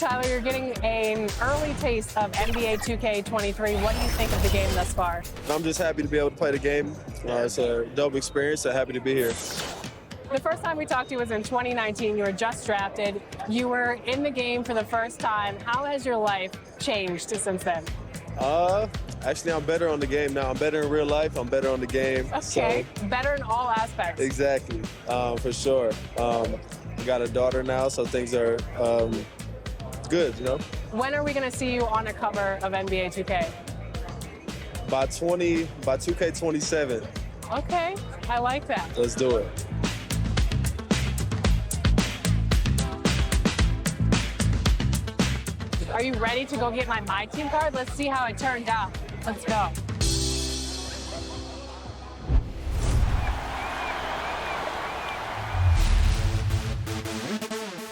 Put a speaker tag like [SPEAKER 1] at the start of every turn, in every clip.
[SPEAKER 1] Tyler, you're getting an early taste of NBA 2K23. What do you think of the game thus far?
[SPEAKER 2] I'm just happy to be able to play the game. It's a dope experience, so happy to be here.
[SPEAKER 1] The first time we talked to you was in 2019. You were just drafted. You were in the game for the first time. How has your life changed since then?
[SPEAKER 2] Actually, I'm better on the game now. I'm better in real life. I'm better on the game.
[SPEAKER 1] Okay,
[SPEAKER 2] so.
[SPEAKER 1] Better in all aspects.
[SPEAKER 2] Exactly, for sure. I got a daughter now, so things are good, you know?
[SPEAKER 1] When are we going to see you on a cover of NBA 2K?
[SPEAKER 2] By 2K27.
[SPEAKER 1] Okay, I like that.
[SPEAKER 2] Let's do it.
[SPEAKER 1] Are you ready to go get my team card? Let's see how it turned out. Let's go.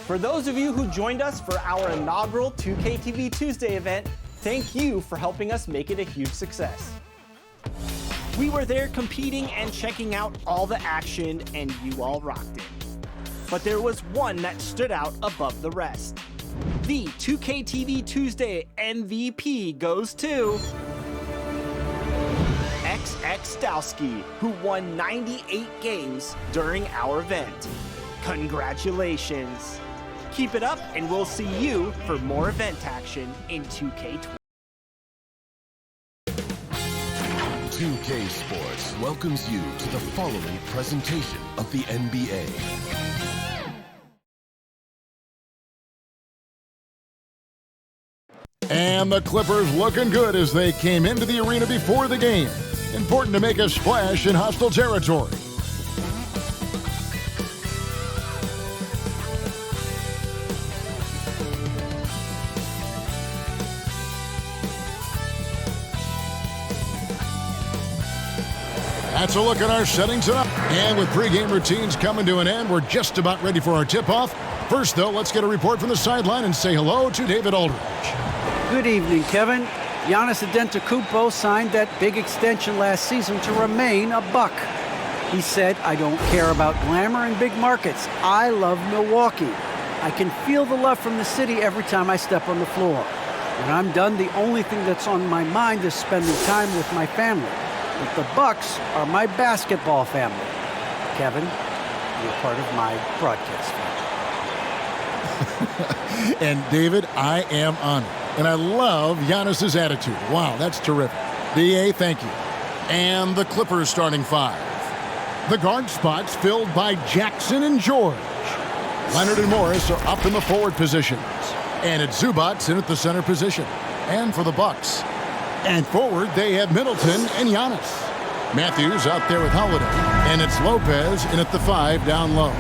[SPEAKER 3] For those of you who joined us for our inaugural 2K TV Tuesday event, thank you for helping us make it a huge success. We were there competing and checking out all the action, and you all rocked it. But there was one that stood out above the rest. The 2K TV Tuesday MVP goes to XX Dowski, who won 98 games during our event. Congratulations! Keep it up, and we'll see you for more event action in 2K20.
[SPEAKER 4] 2K Sports welcomes you to the following presentation of the NBA.
[SPEAKER 5] And the Clippers looking good as they came into the arena before the game. Important to make a splash in hostile territory. That's a look at our settings up. And with pregame routines coming to an end, we're just about ready for our tip-off. First, though, let's get a report from the sideline and say hello to David Aldridge.
[SPEAKER 6] Good evening, Kevin. Giannis Antetokounmpo signed that big extension last season to remain a Buck. He said, "I don't care about glamour and big markets. I love Milwaukee. I can feel the love from the city every time I step on the floor. When I'm done, the only thing that's on my mind is spending time with my family. But the Bucks are my basketball family. Kevin, you're part of my broadcast family."
[SPEAKER 5] And David, I am honored. And I love Giannis's attitude. Wow, that's terrific. DA, thank you. And the Clippers starting five. The guard spots filled by Jackson and George. Leonard and Morris are up in the forward positions. And it's Zubats in at the center position. And for the Bucks. And forward, they have Middleton and Giannis. Matthews out there with Holiday. And it's Lopez in at the 5 down low.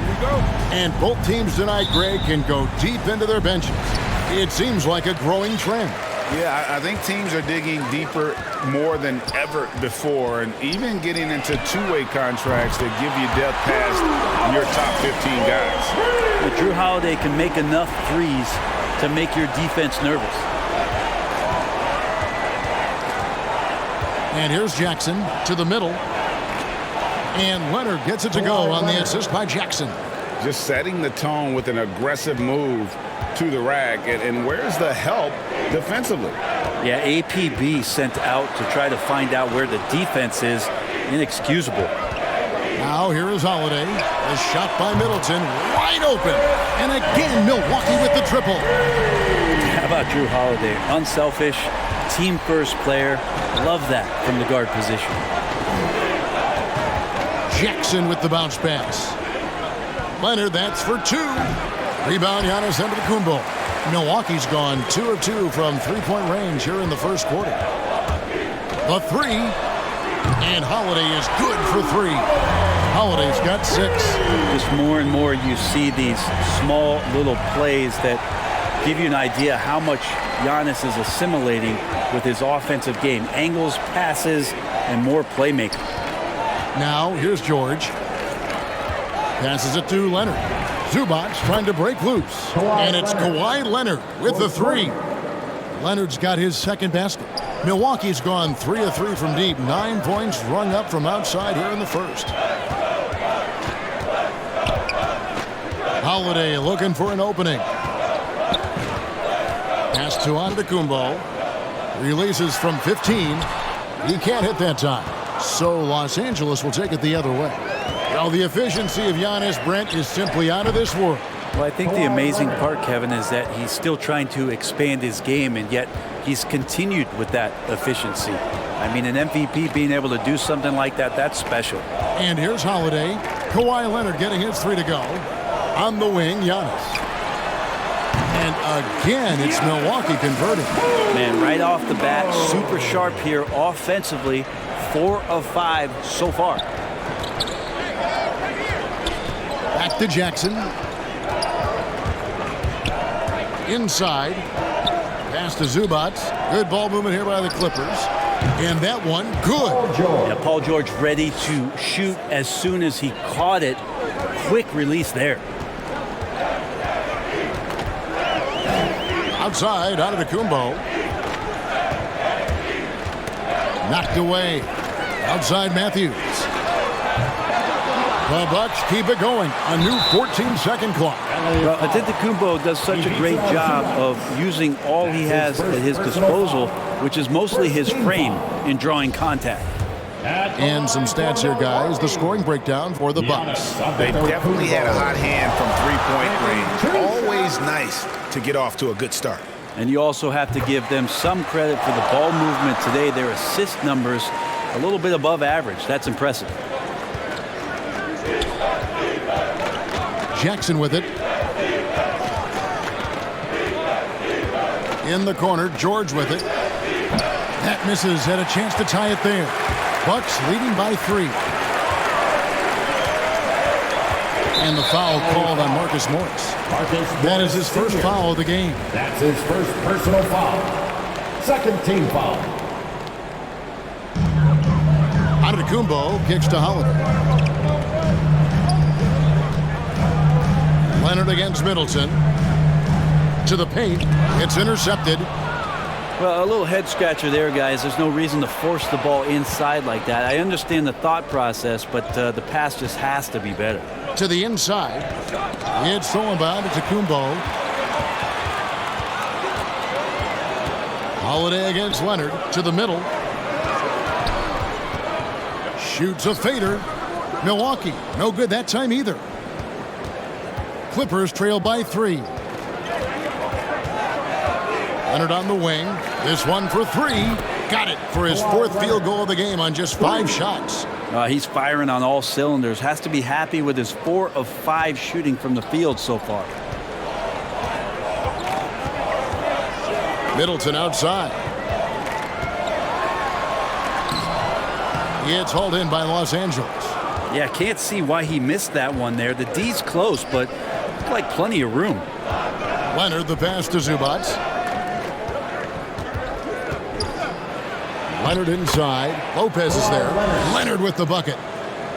[SPEAKER 5] And both teams tonight, Greg, can go deep into their benches. It seems like a growing trend.
[SPEAKER 7] Yeah, I think teams are digging deeper more than ever before, and even getting into two-way contracts that give you depth past your top 15 guys.
[SPEAKER 8] But Drew Holiday can make enough threes to make your defense nervous.
[SPEAKER 5] And here's Jackson to the middle. And Leonard gets it to go on the assist by Jackson.
[SPEAKER 7] Just setting the tone with an aggressive move to the rack. And where's the help defensively?
[SPEAKER 8] Yeah, APB sent out to try to find out where the defense is. Inexcusable.
[SPEAKER 5] Now here is Holiday. A shot by Middleton. Wide open. And again, Milwaukee with the triple.
[SPEAKER 8] How about Drew Holiday? Unselfish, team-first player. Love that from the guard position.
[SPEAKER 5] Jackson with the bounce pass. Leonard, that's for two. Rebound, Giannis Antetokounmpo. Milwaukee's gone 2 of 2 from three-point range here in the first quarter. The three. And Holiday is good for 3. Holiday's got 6.
[SPEAKER 8] Just more and more you see these small little plays that give you an idea how much Giannis is assimilating with his offensive game. Angles, passes, and more playmaking.
[SPEAKER 5] Now, here's George. Passes it to Leonard. Zubats trying to break loose. And it's Kawhi Leonard with the 3. Leonard's got his second basket. Milwaukee's gone 3 of 3 from deep. 9 points rung up from outside here in the first. Holiday looking for an opening. Pass to Antetokounmpo. Releases from 15. He can't hit that time. So Los Angeles will take it the other way. Well, the efficiency of Giannis, Brent, is simply out of this world.
[SPEAKER 8] Well, I think the amazing part, Kevin, is that he's still trying to expand his game, and yet he's continued with that efficiency. I mean, an MVP being able to do something like that, that's special.
[SPEAKER 5] And here's Holiday. Kawhi Leonard getting his 3 to go. On the wing, Giannis. And again, it's Milwaukee converting.
[SPEAKER 8] Man, right off the bat, super sharp here offensively. 4 of 5 so far.
[SPEAKER 5] Back to Jackson. Inside. Pass to Zubac. Good ball movement here by the Clippers. And that one, good.
[SPEAKER 8] Yeah, Paul George ready to shoot as soon as he caught it. Quick release there.
[SPEAKER 5] Outside, Antetokounmpo. Knocked away. Outside Matthews. The Bucks keep it going. A new 14-second clock.
[SPEAKER 8] Well, Antetokounmpo does such a great job of using all he has at his disposal, which is mostly his frame in drawing contact.
[SPEAKER 5] And some stats here, guys. The scoring breakdown for the Bucks.
[SPEAKER 7] They definitely had a hot hand from 3-point range. Always nice to get off to a good start.
[SPEAKER 8] And you also have to give them some credit for the ball movement today. Their assist numbers a little bit above average. That's impressive.
[SPEAKER 5] Jackson with it. In the corner, George with it. That misses. Had a chance to tie it there. Bucks leading by 3. And the foul called on Marcus Morris. That is his first foul of the game.
[SPEAKER 9] That's his first personal foul. Second team foul.
[SPEAKER 5] Antetokounmpo kicks to Holiday. Leonard against Middleton. To the paint. It's intercepted.
[SPEAKER 8] Well, a little head scratcher there, guys. There's no reason to force the ball inside like that. I understand the thought process, but the pass just has to be better.
[SPEAKER 5] To the inside. It's thrown by Antetokounmpo. Holiday against Leonard. To the middle. Shoots a fader. Milwaukee. No good that time either. Clippers trail by 3. Leonard on the wing. This one for 3. Got it for his 4th field goal of the game on just 5 shots.
[SPEAKER 8] He's firing on all cylinders. Has to be happy with his 4 of 5 shooting from the field so far.
[SPEAKER 5] Middleton outside. It's hauled in by Los Angeles.
[SPEAKER 8] Yeah, can't see why he missed that one there. The D's close, but looked like plenty of room.
[SPEAKER 5] Leonard, the pass to Zubac. Leonard inside. Lopez is there. Leonard with the bucket.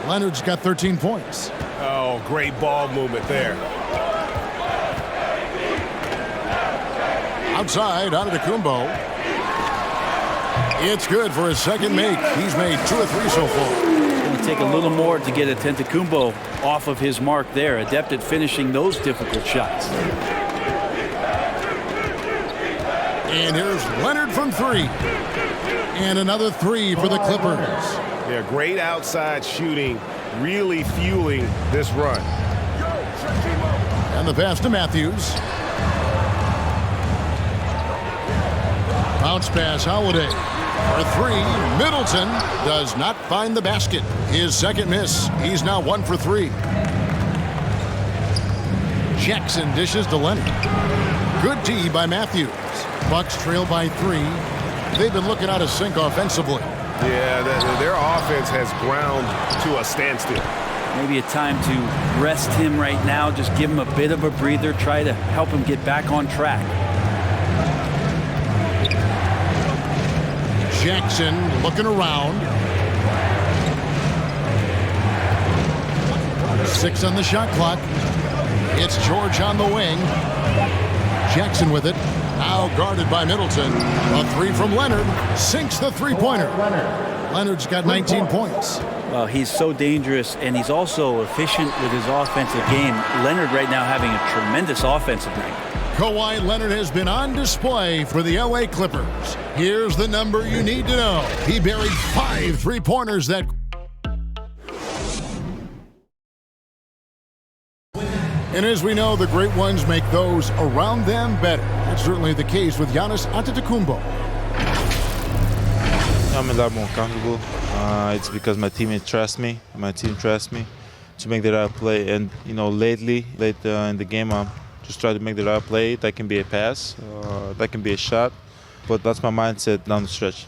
[SPEAKER 5] Leonard's got 13 points.
[SPEAKER 7] Oh, great ball movement there.
[SPEAKER 5] Outside, Antetokounmpo. It's good for his second make. He's made 2 of 3 so far.
[SPEAKER 8] It's going to take a little more to get Antetokounmpo off of his mark there. Adept at finishing those difficult shots.
[SPEAKER 5] And here's Leonard from 3. And another 3 for the Clippers.
[SPEAKER 7] Yeah, great outside shooting, really fueling this run.
[SPEAKER 5] And the pass to Matthews. Bounce pass, Holiday. For 3, Middleton does not find the basket. His second miss. He's now 1 for 3. Jackson dishes to Leonard. Good D by Matthews. Bucks trail by 3. They've been looking out of sync offensively.
[SPEAKER 7] Yeah, their offense has ground to a standstill.
[SPEAKER 8] Maybe a time to rest him right now. Just give him a bit of a breather. Try to help him get back on track.
[SPEAKER 5] Jackson looking around. 6 on the shot clock. It's George on the wing. Jackson with it. Now guarded by Middleton. A 3 from Leonard. Sinks the 3-pointer. Leonard's got 19 points.
[SPEAKER 8] Well, he's so dangerous, and he's also efficient with his offensive game. Leonard right now having a tremendous offensive night.
[SPEAKER 5] Kawhi Leonard has been on display for the LA Clippers. Here's the number you need to know. He buried 5 3-pointers that... And as we know, the great ones make those around them better. That's certainly the case with Giannis Antetokounmpo.
[SPEAKER 10] I'm a lot more comfortable. It's because my teammates trust me. My team trusts me to make the right play. And, you know, late in the game, I'm just trying to make the right play. That can be a pass, that can be a shot. But that's my mindset down the stretch.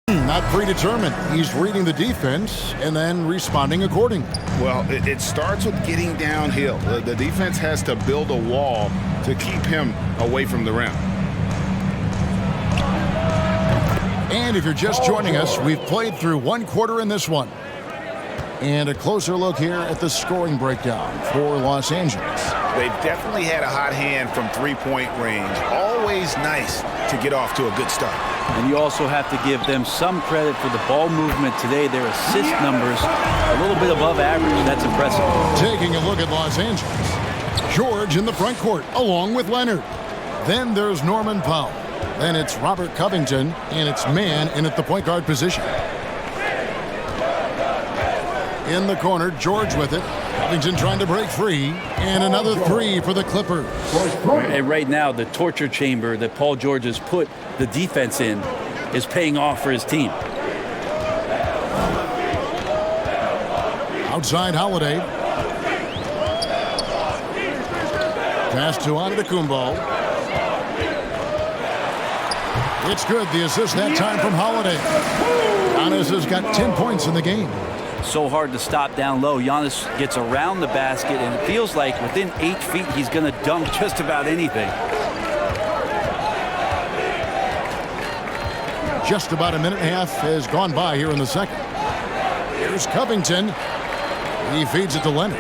[SPEAKER 5] Not predetermined. He's reading the defense and then responding accordingly.
[SPEAKER 7] Well, it starts with getting downhill. The defense has to build a wall to keep him away from the rim.
[SPEAKER 5] And if you're just joining us, we've played through 1 quarter in this one. And a closer look here at the scoring breakdown for Los Angeles.
[SPEAKER 7] They've definitely had a hot hand from three-point range. Always nice to get off to a good start.
[SPEAKER 8] And you also have to give them some credit for the ball movement today. Their assist numbers a little bit above average. That's impressive.
[SPEAKER 5] Taking a look at Los Angeles. George in the front court along with Leonard. Then there's Norman Powell. Then it's Robert Covington, and it's man in at the point guard position. In the corner, George with it. Covington trying to break free, and another 3 for the Clippers.
[SPEAKER 8] And right now, the torture chamber that Paul George has put the defense in is paying off for his team.
[SPEAKER 5] Outside Holiday. Pass to Antetokounmpo. It's good. The assist that time from Holiday. Giannis has got 10 points in the game.
[SPEAKER 8] So hard to stop down low. Giannis gets around the basket, and it feels like within 8 feet, he's going to dunk just about anything.
[SPEAKER 5] Just about a minute and a half has gone by here in the second. Here's Covington. He feeds it to Leonard.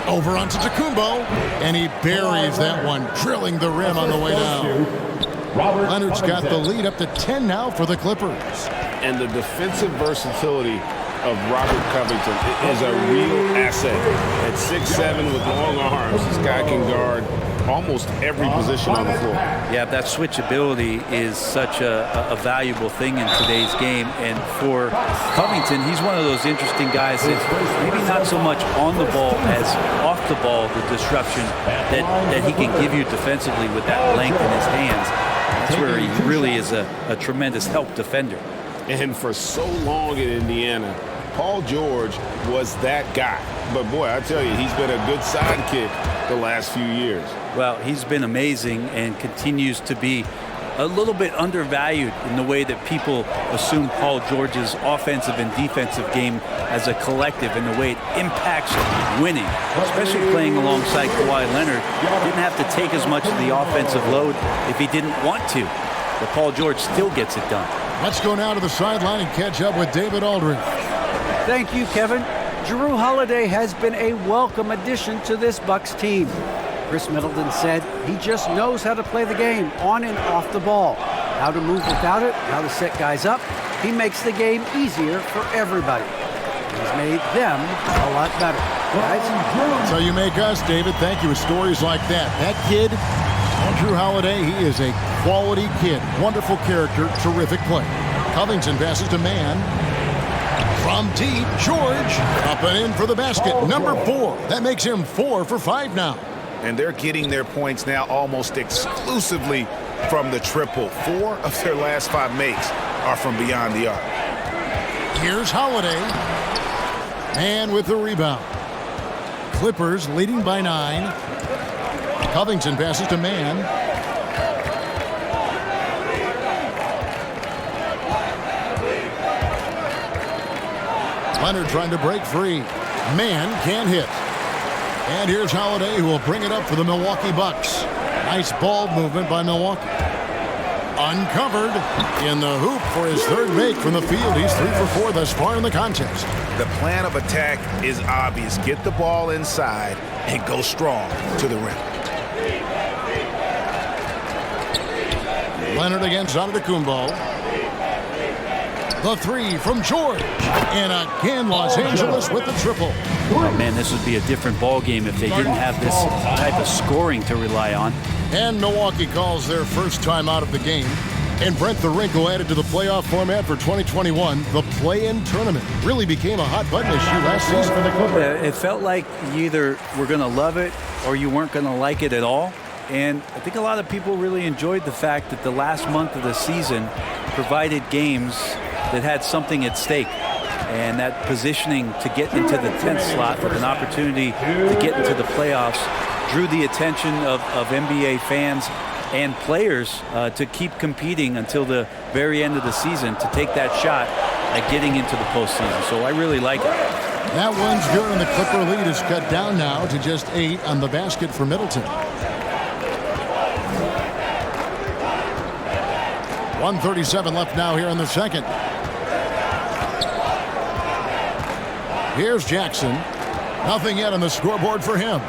[SPEAKER 5] Over onto Antetokounmpo, and he buries that one, drilling the rim on the way down. Leonard's got the lead up to 10 now for the Clippers.
[SPEAKER 7] And the defensive versatility of Robert Covington is a real asset. At 6'7" with long arms, this guy can guard almost every position on the floor.
[SPEAKER 8] Yeah, that switchability is such a valuable thing in today's game. And for Covington, he's one of those interesting guys that's maybe not so much on the ball as off the ball, the disruption that he can give you defensively with that length in his hands. That's where he really is a tremendous help defender.
[SPEAKER 7] And for so long in Indiana, Paul George was that guy. But boy, I tell you, he's been a good sidekick the last few years.
[SPEAKER 8] Well, he's been amazing and continues to be a little bit undervalued in the way that people assume Paul George's offensive and defensive game as a collective and the way it impacts winning, especially playing alongside Kawhi Leonard. Didn't have to take as much of the offensive load if he didn't want to. But Paul George still gets it done.
[SPEAKER 5] Let's go now to the sideline and catch up with David Aldridge.
[SPEAKER 6] Thank you, Kevin. Jrue Holiday has been a welcome addition to this Bucks team. Chris Middleton said he just knows how to play the game on and off the ball. how to move without it, how to set guys up. He makes the game easier for everybody. He's made them a lot better. Guys?
[SPEAKER 5] So you make us, David. Thank you with stories like that. That kid, Andrew Holiday, he is a quality kid. Wonderful character, terrific play. Covington passes to man. From deep, George up and in for the basket. Number 4. That makes him 4 for 5 now.
[SPEAKER 7] And they're getting their points now almost exclusively from the triple. 4 of their last 5 makes are from beyond the arc.
[SPEAKER 5] Here's Holiday. And with the rebound. Clippers leading by 9. Covington passes to man. Leonard trying to break free. Man can't hit. And here's Holiday, who will bring it up for the Milwaukee Bucks. Nice ball movement by Milwaukee. Uncovered in the hoop for his 3rd make from the field. He's 3 for 4 thus far in the contest.
[SPEAKER 7] The plan of attack is obvious. Get the ball inside and go strong to the rim.
[SPEAKER 5] Leonard against Antetokounmpo. The 3 from George. And again, Los Angeles with the triple.
[SPEAKER 8] Oh, man, this would be a different ball game if they didn't have this type of scoring to rely on.
[SPEAKER 5] And Milwaukee calls their first time out of the game. And Brent, the wrinkle added to the playoff format for 2021, the play-in tournament really became a hot button issue last season for the Clippers.
[SPEAKER 8] It felt like you either were going to love it or you weren't going to like it at all. And I think a lot of people really enjoyed the fact that the last month of the season provided games that had something at stake. And that positioning to get into the 10th slot with an opportunity to get into the playoffs drew the attention of NBA fans and players to keep competing until the very end of the season to take that shot at getting into the postseason. So I really like it.
[SPEAKER 5] That one's good, and the Clipper lead is cut down now to just 8 on the basket for Middleton. 1:37 left now here in the second. Here's Jackson. Nothing yet on the scoreboard for him.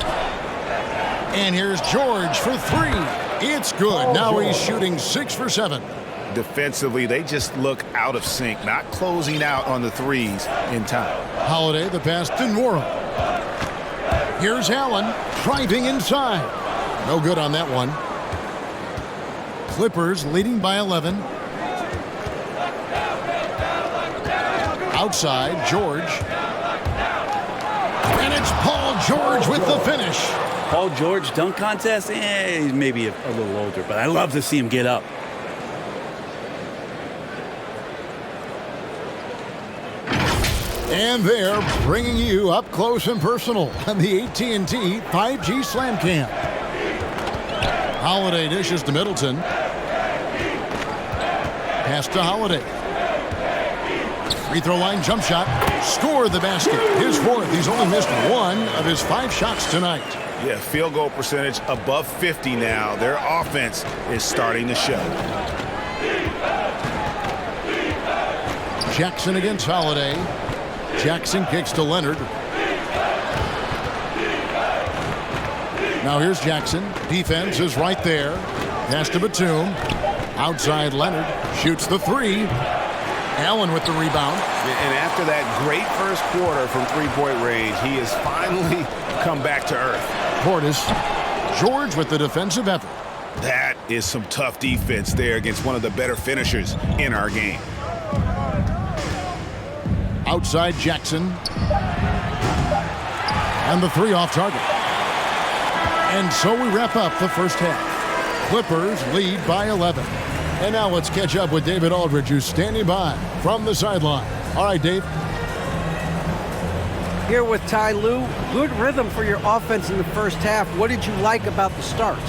[SPEAKER 5] And here's George for 3. It's good. Now he's shooting 6 for 7.
[SPEAKER 7] Defensively, they just look out of sync, not closing out on the threes in time.
[SPEAKER 5] Holiday, the pass to Nora. Here's Allen driving inside. No good on that one. Clippers leading by 11. Outside, George. And it's Paul George with the finish.
[SPEAKER 8] Paul George dunk contest? He's maybe a little older, but I love to see him get up.
[SPEAKER 5] And they're bringing you up close and personal on the AT&T 5G Slam Cam. Holiday dishes to Middleton. Pass to Holiday. Free throw line jump shot. Score the basket. His 4th. He's only missed 1 of his 5 shots tonight.
[SPEAKER 7] Yeah, field goal percentage above 50 now. Their offense is starting to show.
[SPEAKER 5] Jackson against Holiday. Jackson kicks to Leonard. Now here's Jackson. Defense is right there. Pass to Batum. Outside Leonard. Shoots the 3. Allen with the rebound.
[SPEAKER 7] And after that great first quarter from three-point range, he has finally come back to earth.
[SPEAKER 5] Portis. George with the defensive effort.
[SPEAKER 7] That is some tough defense there against one of the better finishers in our game.
[SPEAKER 5] Outside Jackson. And the 3 off target. And so we wrap up the first half. Clippers lead by 11. And now let's catch up with David Aldridge, who's standing by from the sideline. All right, Dave.
[SPEAKER 6] Here with Ty Lue. Good rhythm for your offense in the first half. What did you like about the start?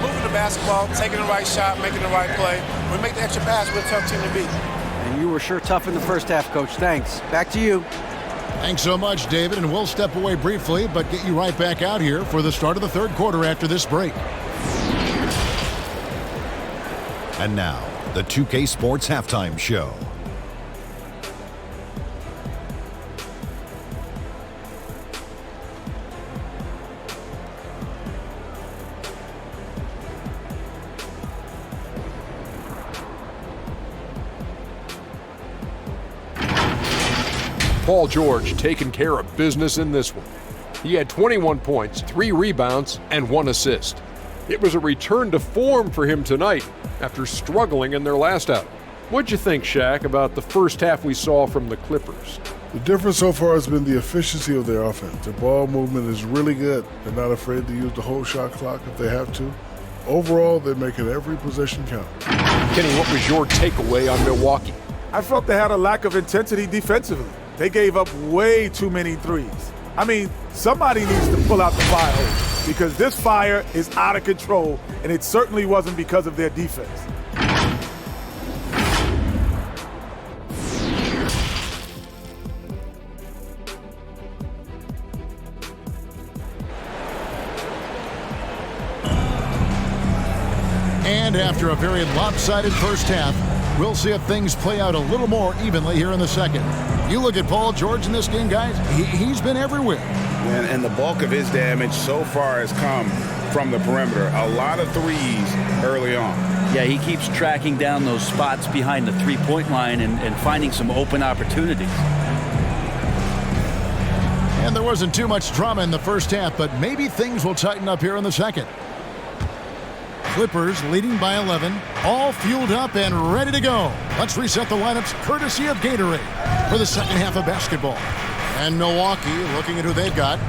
[SPEAKER 11] Moving the basketball, taking the right shot, making the right play. When we make the extra pass, we're a tough team to beat.
[SPEAKER 6] And you were sure tough in the first half, Coach. Thanks. Back to you.
[SPEAKER 5] Thanks so much, David. And we'll step away briefly, but get you right back out here for the start of the third quarter after this break.
[SPEAKER 12] And now, the 2K Sports Halftime Show.
[SPEAKER 13] Paul George taking care of business in this one. He had 21 points, 3 rebounds, and 1 assist. It was a return to form for him tonight after struggling in their last outing. What'd you think, Shaq, about the first half we saw from the Clippers?
[SPEAKER 14] The difference so far has been the efficiency of their offense. Their ball movement is really good. They're not afraid to use the whole shot clock if they have to. Overall, they're making every possession count.
[SPEAKER 13] Kenny, what was your takeaway on Milwaukee?
[SPEAKER 15] I felt they had a lack of intensity defensively. They gave up way too many threes. I mean, somebody needs to pull out the fire hose because this fire is out of control, and it certainly wasn't because of their defense.
[SPEAKER 5] And after a very lopsided first half, we'll see if things play out a little more evenly here in the second. You look at Paul George in this game, guys, he's been everywhere.
[SPEAKER 7] And the bulk of his damage so far has come from the perimeter. A lot of threes early on.
[SPEAKER 8] Yeah, he keeps tracking down those spots behind the three-point line and finding some open opportunities.
[SPEAKER 5] And there wasn't too much drama in the first half, but maybe things will tighten up here in the second. Clippers leading by 11, all fueled up and ready to go. Let's reset the lineups courtesy of Gatorade for the second half of basketball. And Milwaukee looking at who they've got.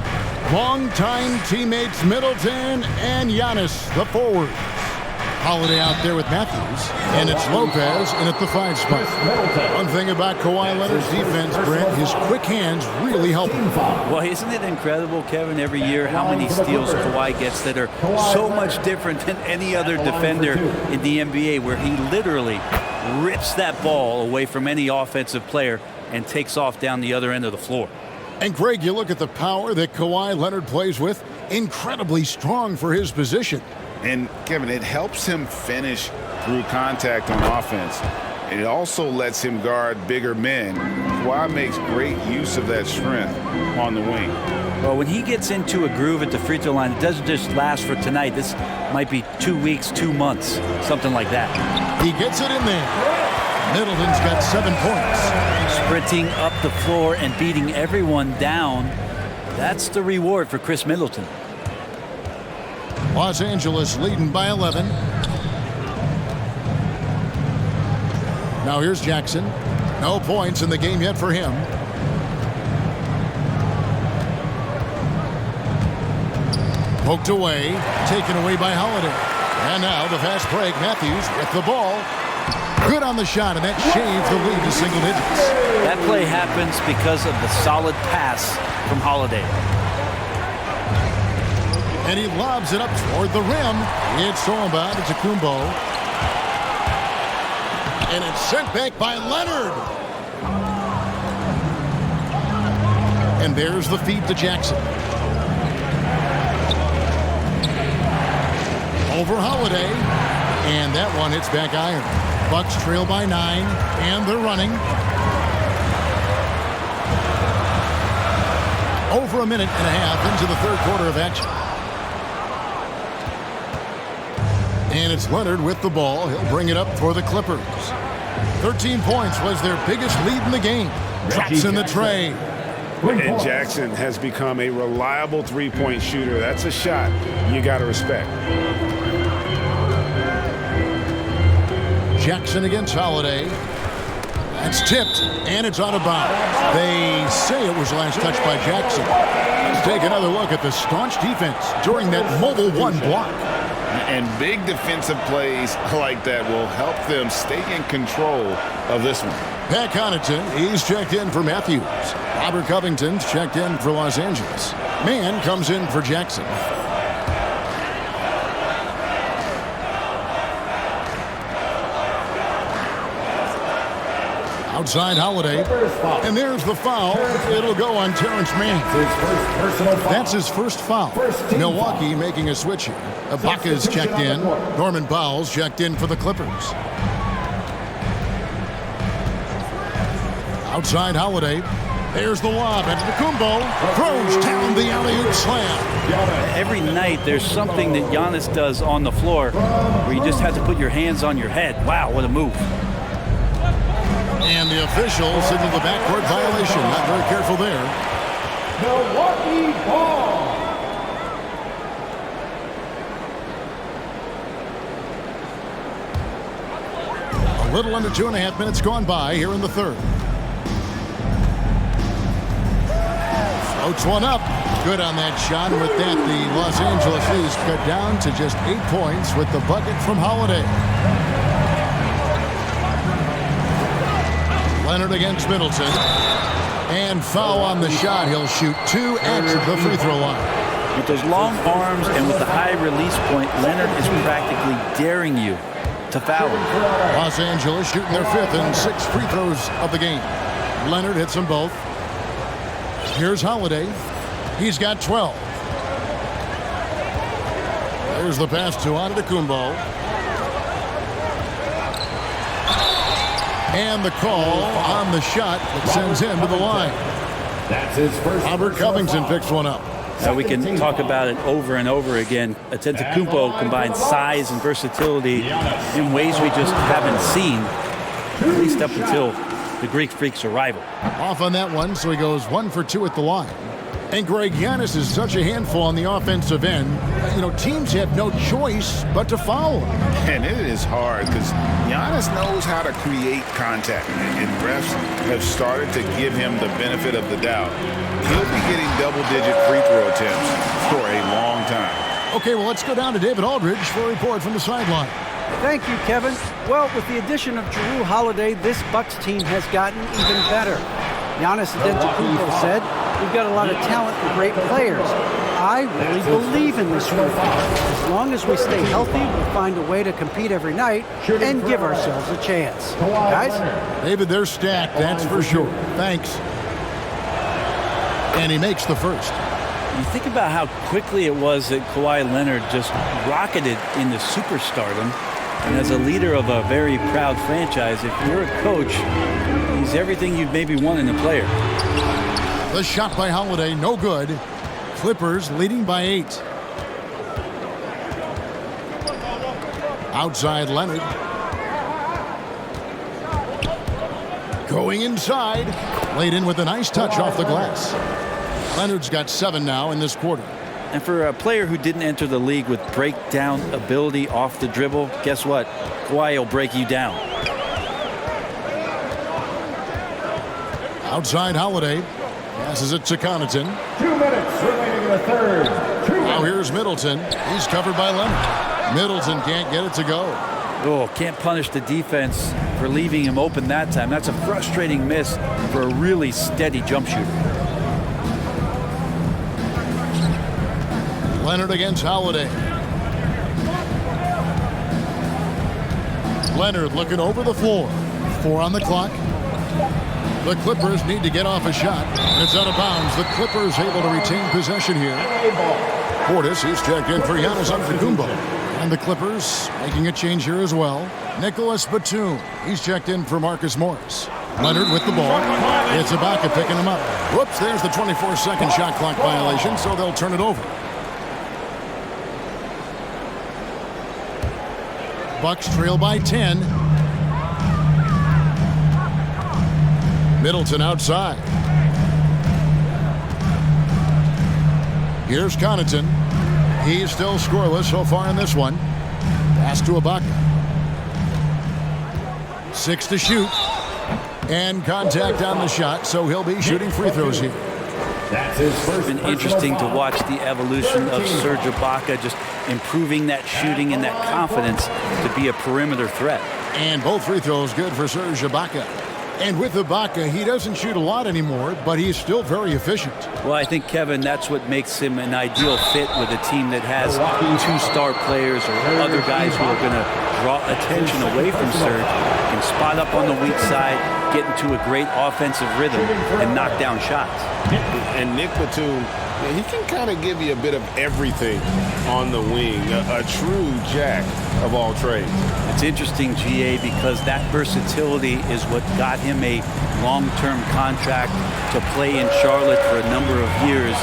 [SPEAKER 5] Longtime teammates Middleton and Giannis, the forwards. Holiday out there with Matthews, and it's Lopez in at the 5 spot. One thing about Kawhi Leonard's defense, Brent, his quick hands really help him.
[SPEAKER 8] Well, isn't it incredible, Kevin, every year how many steals Kawhi gets that are so much different than any other defender in the NBA, where he literally rips that ball away from any offensive player and takes off down the other end of the floor.
[SPEAKER 5] And Greg, you look at the power that Kawhi Leonard plays with, incredibly strong for his position.
[SPEAKER 7] And, Kevin, it helps him finish through contact on offense. And it also lets him guard bigger men. Kawhi makes great use of that strength on the wing.
[SPEAKER 8] Well, when he gets into a groove at the free throw line, it doesn't just last for tonight. This might be 2 weeks, 2 months, something like that.
[SPEAKER 5] He gets it in there. Middleton's got 7 points.
[SPEAKER 8] Sprinting up the floor and beating everyone down. That's the reward for Chris Middleton.
[SPEAKER 5] Los Angeles leading by 11. Now here's Jackson. No points in the game yet for him. Poked away, taken away by Holiday. And now the fast break. Matthews with the ball. Good on the shot, and that shaves the lead to single digits.
[SPEAKER 8] That play happens because of the solid pass from Holiday.
[SPEAKER 5] And he lobs it up toward the rim. It's Solabat to Kumbo. And it's sent back by Leonard. And there's the feed to Jackson. Over Holiday. And that one hits back iron. Bucks trail by 9. And they're running. Over a minute and a half into the third quarter of action. And it's Leonard with the ball. He'll bring it up for the Clippers. 13 points was their biggest lead in the game. Drops in the tray.
[SPEAKER 7] And Jackson has become a reliable three-point shooter. That's a shot you got to respect.
[SPEAKER 5] Jackson against Holiday. That's tipped, and it's out of bounds. They say it was last touched by Jackson. Let's take another look at the staunch defense during that mobile one block.
[SPEAKER 7] And big defensive plays like that will help them stay in control of this one.
[SPEAKER 5] Pat Connaughton, he's checked in for Matthews. Robert Covington's checked in for Los Angeles. Mann comes in for Jackson. Outside Holiday. And there's the foul. It'll go on Terrence Mann. That's his first foul. Milwaukee making a switch here. Ibaka's checked in. Norman Powell's checked in for the Clippers. Outside Holiday. There's the lob. And Kumbo throws down the alley-oop slam.
[SPEAKER 8] Every night there's something that Giannis does on the floor where you just have to put your hands on your head. Wow, what a move.
[SPEAKER 5] And the official signaled the backcourt violation. Not very careful there.
[SPEAKER 9] Milwaukee ball.
[SPEAKER 5] A little under 2.5 minutes gone by here in the third. Floats one up. Good on that shot. With that, the Los Angeles East cut down to just 8 points with the bucket from Holiday. Leonard against Middleton. And foul on the shot. He'll shoot 2 at the free throw line.
[SPEAKER 8] With those long arms and with the high release point, Leonard is practically daring you to foul him.
[SPEAKER 5] Los Angeles shooting their 5th and 6th free throws of the game. Leonard hits them both. Here's Holiday. He's got 12. There's the pass to Antetokounmpo. And the call on the shot that sends him to the line.
[SPEAKER 9] That's his first.
[SPEAKER 5] Robert Covington picks one up.
[SPEAKER 8] Now we can talk about it over and over again. Antetokounmpo combines size and versatility in ways we just haven't seen, at least up until the Greek Freak's arrival.
[SPEAKER 5] Off on that one, so he goes 1 for 2 at the line. And Greg, Giannis is such a handful on the offensive end. You know, teams have no choice but to foul him.
[SPEAKER 7] And it is hard because Giannis knows how to create contact. And refs have started to give him the benefit of the doubt. He'll be getting double-digit free throw attempts for a long time.
[SPEAKER 5] Okay, well, let's go down to David Aldridge for a report from the sideline.
[SPEAKER 6] Thank you, Kevin. Well, with the addition of Jrue Holiday, this Bucks team has gotten even better. Giannis Antetokounmpo said, "We've got a lot of talent and great players. I really believe in this group. As long as we stay healthy, we'll find a way to compete every night and give ourselves a chance." Guys?
[SPEAKER 5] David, they're stacked, that's for sure. Thanks. And he makes the first.
[SPEAKER 8] You think about how quickly it was that Kawhi Leonard just rocketed into superstardom. And as a leader of a very proud franchise, if you're a coach, he's everything you'd maybe want in a player.
[SPEAKER 5] The shot by Holiday, no good. Clippers leading by 8. Outside Leonard. Going inside. Laid in with a nice touch off the glass. Leonard's got 7 now in this quarter.
[SPEAKER 8] And for a player who didn't enter the league with breakdown ability off the dribble, guess what? Kawhi will break you down.
[SPEAKER 5] Outside Holiday. Passes it to Connaughton.
[SPEAKER 9] 2 minutes remaining in the third.
[SPEAKER 5] Now here's Middleton. He's covered by Leonard. Middleton can't get it to go.
[SPEAKER 8] Oh, can't punish the defense for leaving him open that time. That's a frustrating miss for a really steady jump shooter.
[SPEAKER 5] Leonard against Holiday. Leonard looking over the floor. 4 on the clock. The Clippers need to get off a shot. It's out of bounds. The Clippers able to retain possession here. Portis, he's checked in for Giannis Antetokounmpo. And the Clippers making a change here as well. Nicholas Batum, he's checked in for Marcus Morris. Leonard with the ball. It's Ibaka picking him up. Whoops, there's the 24-second shot clock violation, so they'll turn it over. Bucks trail by 10. Middleton outside. Here's Connaughton. He's still scoreless so far in this one. Pass to Ibaka. 6 to shoot. And contact on the shot, so he'll be shooting free throws here.
[SPEAKER 9] That's his first.
[SPEAKER 8] It's been interesting to watch the evolution of Serge Ibaka, just improving that shooting and that confidence to be a perimeter threat.
[SPEAKER 5] And both free throws good for Serge Ibaka. And with Ibaka, he doesn't shoot a lot anymore, but he's still very efficient.
[SPEAKER 8] Well, I think, Kevin, that's what makes him an ideal fit with a team that has 2 star players or other guys who are going to draw attention away from Serge, can spot up on the weak side, get into a great offensive rhythm, and knock down shots.
[SPEAKER 7] And Nick Batum Yeah, he can kind of give you a bit of everything on the wing, a true jack of all trades.
[SPEAKER 8] It's interesting, GA, because that versatility is what got him a long-term contract to play in Charlotte for a number of years.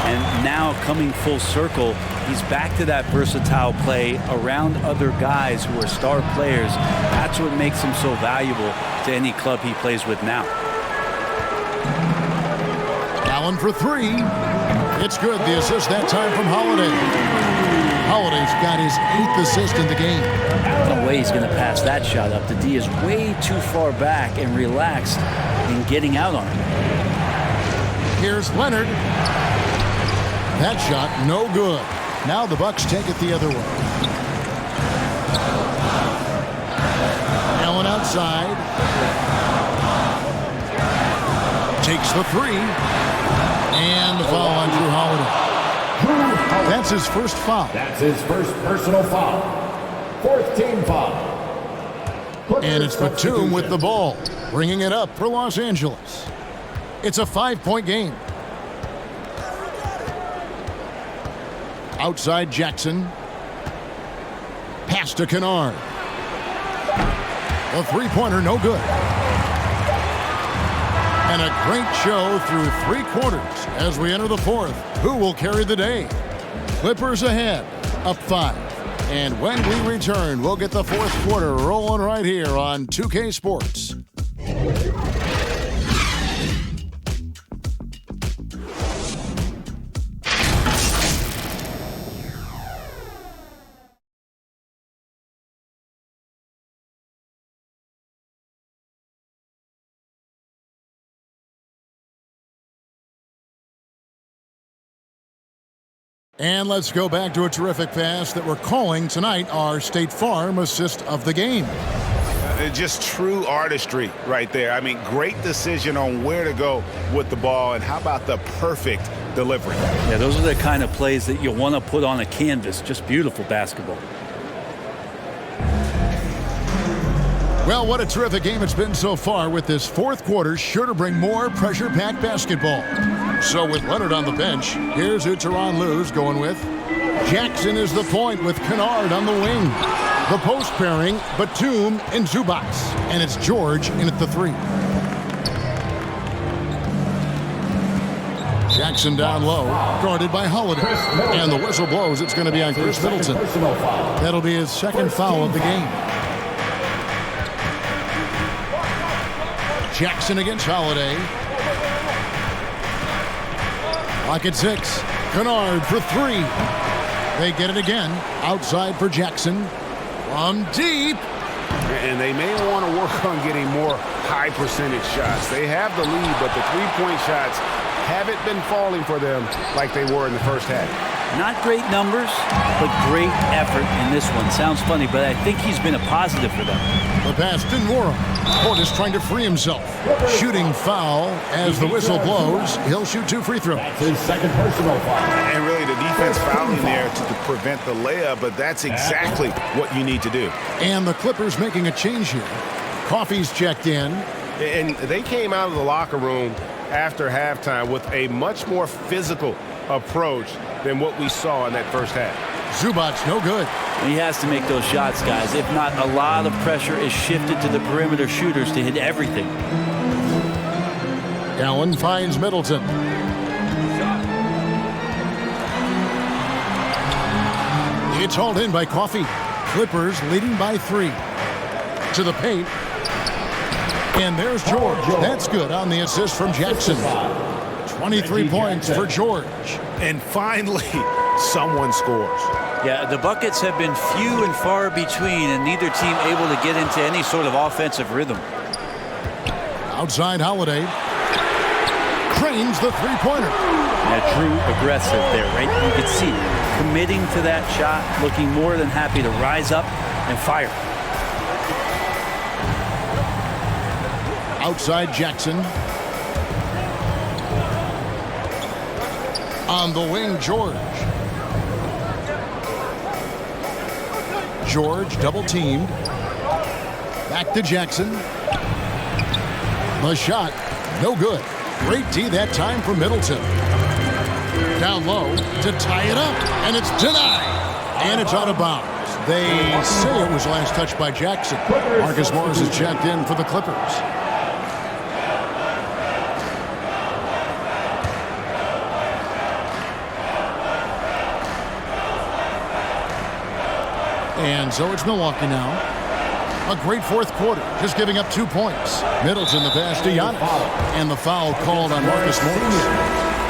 [SPEAKER 8] And now coming full circle, he's back to that versatile play around other guys who are star players. That's what makes him so valuable to any club he plays with now.
[SPEAKER 5] Allen for three. It's good. The assist that time from Holiday. Holiday's got his 8th assist in the game.
[SPEAKER 8] No way he's going to pass that shot up. The D is way too far back and relaxed in getting out on him.
[SPEAKER 5] Here's Leonard. That shot, no good. Now the Bucks take it the other way. Allen outside. Takes the three. And the foul on Drew Holiday. That's his first foul.
[SPEAKER 9] That's his first personal foul. 4th team foul.
[SPEAKER 5] And it's Batum with the ball, bringing it up for Los Angeles. It's a 5-point game. Outside Jackson. Pass to Kennard. A three-pointer, no good. And a great show through 3 quarters as we enter the 4th. Who will carry the day? Clippers ahead, up 5. And when we return, we'll get the 4th quarter rolling right here on 2K Sports. And let's go back to a terrific pass that we're calling tonight our State Farm assist of the game.
[SPEAKER 7] Just true artistry right there. I mean, great decision on where to go with the ball, and how about the perfect delivery?
[SPEAKER 8] Yeah, those are the kind of plays that you want to put on a canvas. Just beautiful basketball.
[SPEAKER 5] Well, what a terrific game it's been so far, with this 4th quarter sure to bring more pressure-packed basketball. So with Leonard on the bench, here's who Tyronn Lue's going with. Jackson is the point with Kennard on the wing. The post pairing, Batum and Zubac. And it's George in at the 3. Jackson down low, guarded by Holiday. And the whistle blows. It's going to be on Chris Middleton. That'll be his 2nd foul of the game. Jackson against Holiday. Clock at 6. Kennard for 3. They get it again. Outside for Jackson. From deep.
[SPEAKER 7] And they may want to work on getting more high percentage shots. They have the lead, but the 3-point shots haven't been falling for them like they were in the first half.
[SPEAKER 8] Not great numbers, but great effort in this one. Sounds funny, but I think he's been a positive for them.
[SPEAKER 5] The pass to Nora. Portis trying to free himself. Shooting foul as the whistle blows. He'll shoot 2 free throws.
[SPEAKER 9] That's his 2nd personal foul.
[SPEAKER 7] And really the defense fouling there to prevent the layup, but that's exactly what you need to do.
[SPEAKER 5] And the Clippers making a change here. Coffey's checked in.
[SPEAKER 7] And they came out of the locker room after halftime with a much more physical approach than what we saw in that first half.
[SPEAKER 5] Zubac, no good.
[SPEAKER 8] He has to make those shots, guys. If not, a lot of pressure is shifted to the perimeter shooters to hit everything.
[SPEAKER 5] Allen finds Middleton. It's hauled in by Coffey. Clippers leading by 3. To the paint. And there's George. That's good on the assist from Jackson. 23 points for George.
[SPEAKER 7] And finally, someone scores.
[SPEAKER 8] Yeah, the buckets have been few and far between, and neither team able to get into any sort of offensive rhythm.
[SPEAKER 5] Outside Holiday. Cranes the 3-pointer.
[SPEAKER 8] Yeah, true aggressive there, right? You could see committing to that shot, looking more than happy to rise up and fire.
[SPEAKER 5] Outside Jackson. On the wing, George. George double teamed. Back to Jackson. The shot, no good. Great D that time for Middleton. Down low to tie it up, and it's denied. And it's out of bounds. They say it was last touched by Jackson. Marcus Morris is checked in for the Clippers. And so it's Milwaukee now. A great fourth quarter, just giving up 2 points. Middleton the pass to Giannis. And the foul called on Marcus Morris.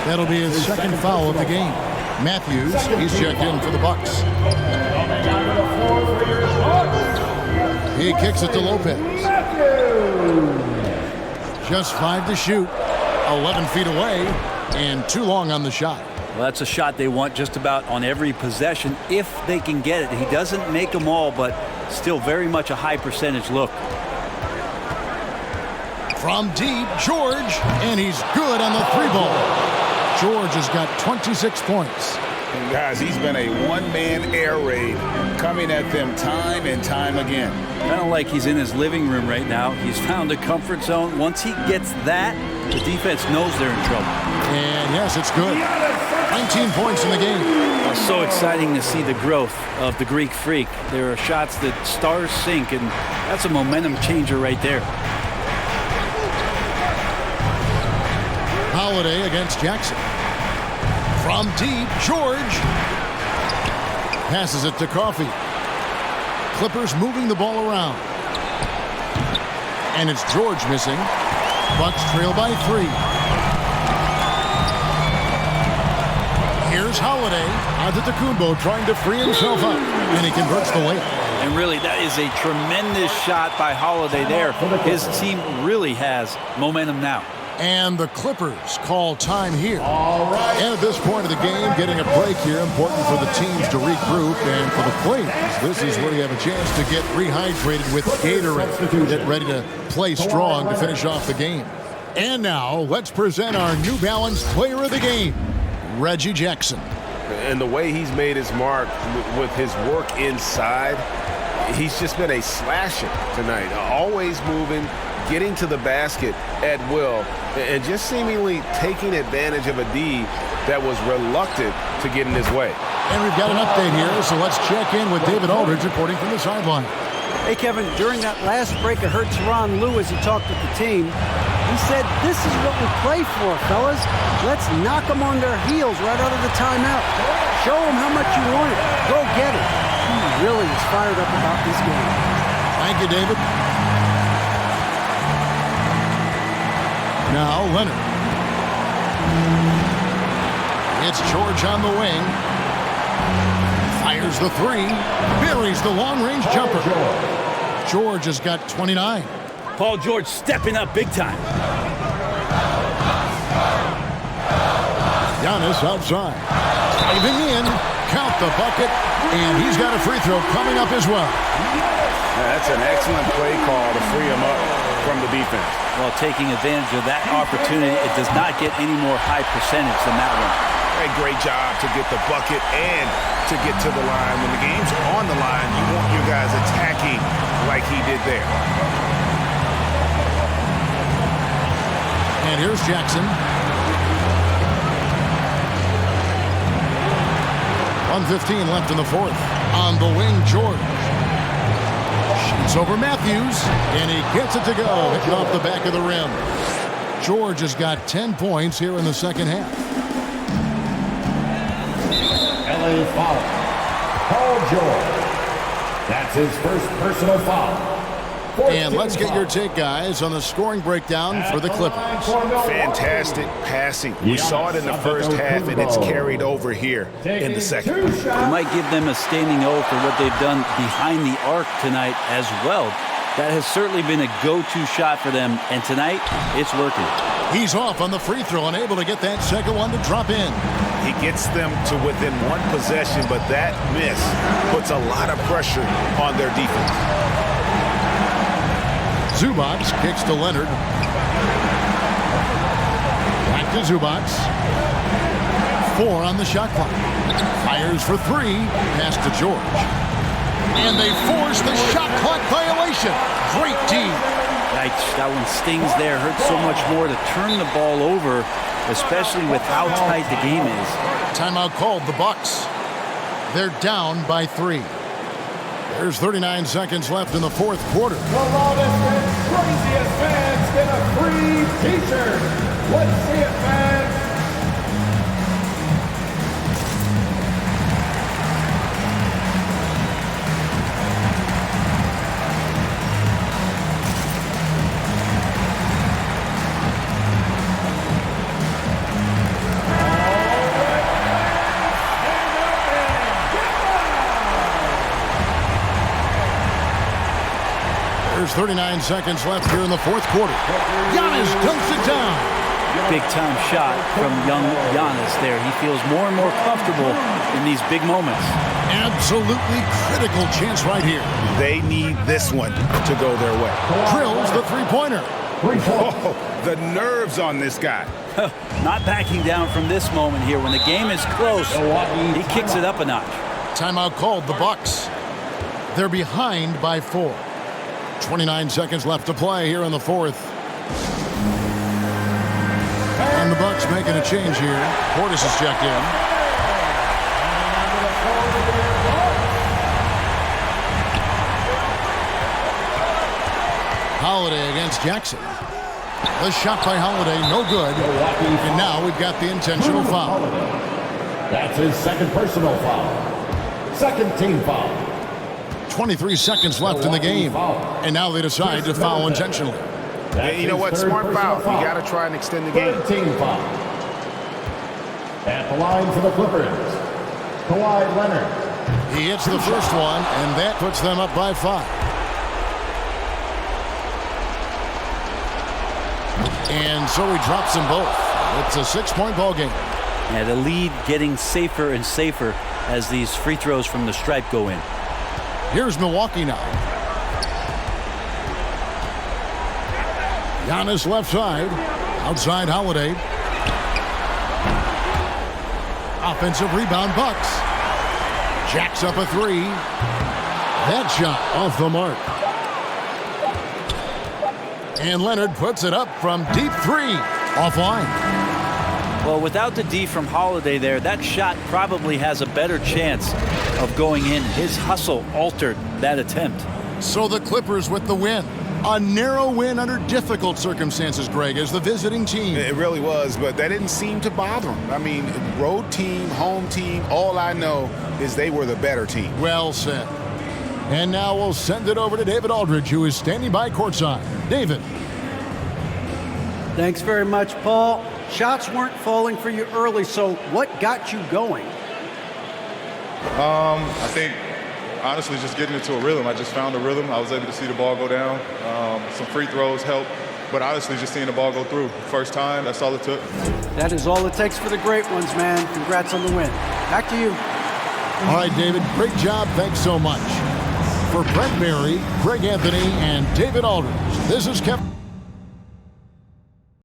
[SPEAKER 5] That'll be his second foul of the game. Matthews, he's checked in for the Bucks. He kicks it to Lopez. Just 5 to shoot, 11 feet away, and too long on the shot.
[SPEAKER 8] Well, that's a shot they want just about on every possession if they can get it. He doesn't make them all, but still very much a high percentage look.
[SPEAKER 5] From deep, George, and he's good on the 3-ball. George has got 26 points.
[SPEAKER 7] And guys, he's been a one-man air raid coming at them time and time again.
[SPEAKER 8] Kind of like he's in his living room right now. He's found a comfort zone. Once he gets that, the defense knows they're in trouble.
[SPEAKER 5] And yes, it's good. 19 points in the game.
[SPEAKER 8] Well, so exciting to see the growth of the Greek Freak. There are shots that stars sink, and that's a momentum changer right there.
[SPEAKER 5] Holiday against Jackson. From deep, George passes it to Coffee. Clippers moving the ball around. And it's George missing. Bucks trail by 3. Here's Holiday. Antetokounmpo trying to free himself up. And he converts the layup.
[SPEAKER 8] And really, that is a tremendous shot by Holiday there. His team really has momentum now.
[SPEAKER 5] And the Clippers call time here. And at this point of the game, getting a break here, important for the teams to regroup. And for the players, this is where you have a chance to get rehydrated with Gatorade. Get ready to play strong to finish off the game. And now, let's present our New Balance Player of the Game, Reggie Jackson.
[SPEAKER 16] And the way he's made his mark with his work inside, he's just been a slasher tonight. Always moving, getting to the basket at will, and just seemingly taking advantage of a D that was reluctant to get in his way.
[SPEAKER 5] And we've got an update here, so let's check in with David Aldridge reporting from the sideline.
[SPEAKER 6] Hey, Kevin, during that last break, I heard Tyronn Lue as he talked with the team. He said, this is what we play for, fellas. Let's knock them on their heels right out of the timeout. Show them how much you want it. Go get it. He really is fired up about this game.
[SPEAKER 5] Thank you, David. Now Leonard. It's George on the wing. Fires the 3. Buries the long-range jumper. George has got 29.
[SPEAKER 8] Paul George stepping up big time.
[SPEAKER 5] Giannis outside. Driving in. Count the bucket. And he's got a free throw coming up as well.
[SPEAKER 16] That's an excellent play call to free him up from the defense.
[SPEAKER 8] Well, taking advantage of that opportunity, it does not get any more high percentage than that one.
[SPEAKER 16] A great job to get the bucket and to get to the line. When the game's on the line, you want your guys attacking like he did there.
[SPEAKER 5] And here's Jackson. 1:15 left in the fourth. On the wing, George. Shoots over Matthews, and he gets it to go. Hitting off the back of the rim. George has got 10 points here in the second half.
[SPEAKER 9] LA foul. Paul George. That's his first personal foul.
[SPEAKER 5] And let's get your take, guys, on the scoring breakdown for the Clippers.
[SPEAKER 16] Fantastic passing. We saw it in the first half, and it's carried over here in the second.
[SPEAKER 8] We might give them a standing O for what they've done behind the arc tonight as well. That has certainly been a go-to shot for them, and tonight, it's working.
[SPEAKER 5] He's off on the free throw, unable to get that second one to drop in.
[SPEAKER 16] He gets them to within one possession, but that miss puts a lot of pressure on their defense.
[SPEAKER 5] Zubac kicks to Leonard. Back to Zubac. 4 on the shot clock. Fires for 3. Pass to George. And they force the shot clock violation. Great D.
[SPEAKER 8] That one stings there. Hurts so much more to turn the ball over especially with how tight the game is.
[SPEAKER 5] Timeout called, the Bucks. They're down by 3. There's 39 seconds left in the fourth quarter.
[SPEAKER 9] The loudest and craziest fans get a free t-shirt. Let's see it, fans.
[SPEAKER 5] There's 39 seconds left here in the fourth quarter. Giannis dunks it down.
[SPEAKER 8] Big time shot from young Giannis there. He feels more and more comfortable in these big moments.
[SPEAKER 5] Absolutely critical chance right here.
[SPEAKER 7] They need this one to go their way.
[SPEAKER 5] Drills the three-pointer.
[SPEAKER 7] Oh, the nerves on this guy.
[SPEAKER 8] Not backing down from this moment here. When the game is close, he kicks it up a notch.
[SPEAKER 5] Timeout called, the Bucks. They're behind by 4. 29 seconds left to play here in the fourth. And the Bucks making a change here. Portis is checked in. Holiday against Jackson. The shot by Holiday, no good. And now we've got the intentional foul.
[SPEAKER 9] That's his second personal foul. Second team foul.
[SPEAKER 5] 23 seconds left in the game. And now they decide to foul intentionally.
[SPEAKER 7] And you know what? Smart foul. You got to try and extend the game.
[SPEAKER 9] Third team foul. At the line for the Clippers, Kawhi Leonard.
[SPEAKER 5] He hits the first one, and that puts them up by 5. And so he drops them both. It's a 6-point ball game.
[SPEAKER 8] Yeah, the lead getting safer and safer as these free throws from the stripe go in.
[SPEAKER 5] Here's Milwaukee now. Giannis left side. Outside Holiday. Offensive rebound, Bucks. Jacks up a 3. That shot off the mark. And Leonard puts it up from deep 3. Offline.
[SPEAKER 8] Well, without the D from Holiday there, that shot probably has a better chance of going in. His hustle altered that attempt.
[SPEAKER 5] So the Clippers with the win. A narrow win under difficult circumstances, Greg, as the visiting team.
[SPEAKER 7] It really was, but that didn't seem to bother him. I mean, road team, home team, all I know is they were the better team.
[SPEAKER 5] Well said. And now we'll send it over to David Aldridge, who is standing by courtside. David.
[SPEAKER 6] Thanks very much, Paul. Shots weren't falling for you early, so what got you going?
[SPEAKER 17] I think, honestly, just getting into a rhythm. I just found a rhythm. I was able to see the ball go down. Some free throws helped, but honestly, just seeing the ball go through. First time, that's all it took.
[SPEAKER 6] That is all it takes for the great ones, man. Congrats on the win. Back to you.
[SPEAKER 5] All right, David, great job. Thanks so much. For Brent Berry, Greg Anthony, and David Aldridge, this is Kevin.